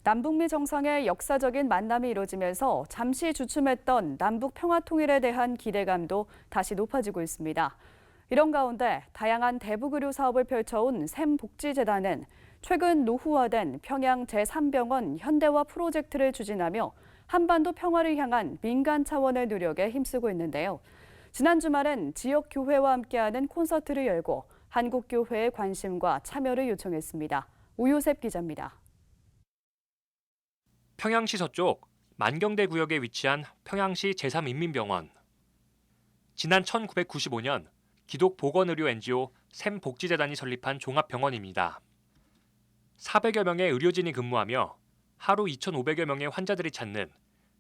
남북미 정상의 역사적인 만남이 이뤄지면서 잠시 주춤했던 남북 평화 통일에 대한 기대감도 다시 높아지고 있습니다. 이런 가운데 다양한 대북 의료 사업을 펼쳐온 샘복지재단은 최근 노후화된 평양 제3병원 현대화 프로젝트를 추진하며 한반도 평화를 향한 민간 차원의 노력에 힘쓰고 있는데요. 지난 주말엔 지역 교회와 함께하는 콘서트를 열고 한국 교회의 관심과 참여를 요청했습니다. 오요셉 기자입니다. 평양시 서쪽 만경대 구역에 위치한 평양시 제3인민병원. 지난 1995년 기독보건의료 NGO 샘복지재단이 설립한 종합병원입니다. 400여 명의 의료진이 근무하며 하루 2,500여 명의 환자들이 찾는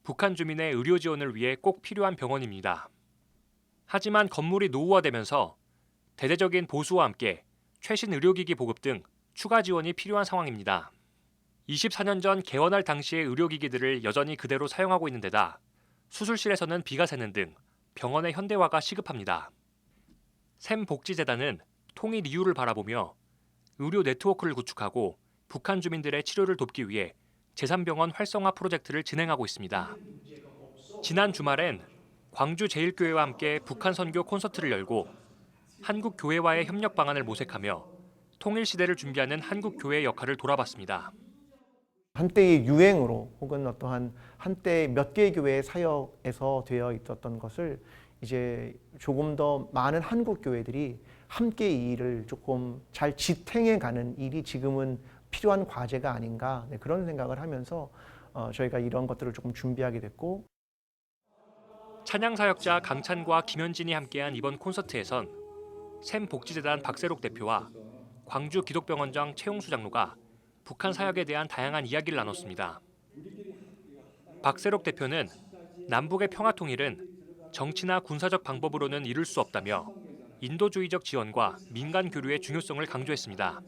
북한 주민의 의료 지원을 위해 꼭 필요한 병원입니다. 하지만 건물이 노후화되면서 대대적인 보수와 함께 최신 의료기기 보급 등 추가 지원이 필요한 상황입니다. 24년 전 개원할 당시의 의료기기들을 여전히 그대로 사용하고 있는 데다 수술실에서는 비가 새는 등 병원의 현대화가 시급합니다. 샘복지재단은 통일 이후를 바라보며 의료 네트워크를 구축하고 북한 주민들의 치료를 돕기 위해 제3병원 활성화 프로젝트를 진행하고 있습니다. 지난 주말엔 광주 제1교회와 함께 북한 선교 콘서트를 열고 한국 교회와의 협력 방안을 모색하며 통일 시대를 준비하는 한국 교회의 역할을 돌아봤습니다. 한때의 유행으로 혹은 어떠한 한때 몇 개의 교회의 사역에서 되어 있었던 것을 이제 조금 더 많은 한국 교회들이 함께 이 일을 조금 잘 지탱해가는 일이 지금은 필요한 과제가 아닌가, 그런 생각을 하면서 저희가 이런 것들을 조금 준비하게 됐고. 찬양 사역자 강찬과 김현진이 함께한 이번 콘서트에선 샘복지재단 박세록 대표와 광주 기독병원장 최용수 장로가 북한 사역에 대한 다양한 이야기를 나눴습니다. 박세록 대표는 남북의 평화 통일은 정치나 군사적 방법으로는 이룰 수 없다며 인도주의적 지원과 민간 교류의 중요성을 강조했습니다.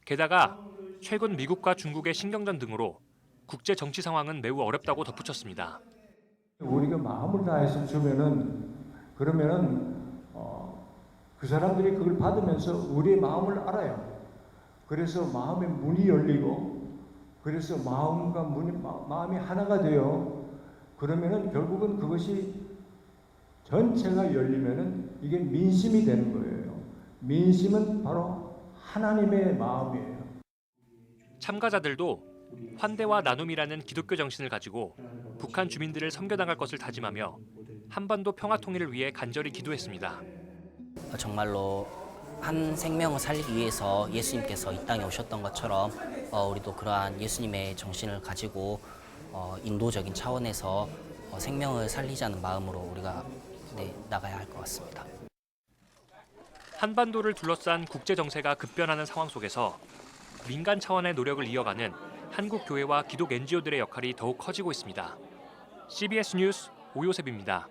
게다가 최근 미국과 중국의 신경전 등으로 국제 정치 상황은 매우 어렵다고 덧붙였습니다. 우리가 마음을 다해서 그러면은 그 사람들이 그걸 받으면서 우리의 마음을 알아요. 그래서 마음의 문이 열리고, 그래서 마음이 하나가 돼요. 그러면은 결국은 그것이 전체가 열리면은 이게 민심이 되는 거예요. 민심은 바로 하나님의 마음이에요. 참가자들도 환대와 나눔이라는 기독교 정신을 가지고 북한 주민들을 섬겨나갈 것을 다짐하며 한반도 평화 통일을 위해 간절히 기도했습니다. 정말로 한 생명을 살리기 위해서 예수님께서 이 땅에 오셨던 것처럼 우리도 그러한 예수님의 정신을 가지고 인도적인 차원에서 생명을 살리자는 마음으로 우리가 나가야 할 것 같습니다. 한반도를 둘러싼 국제 정세가 급변하는 상황 속에서 민간 차원의 노력을 이어가는 한국 교회와 기독 NGO들의 역할이 더욱 커지고 있습니다. CBS 뉴스 오요셉입니다.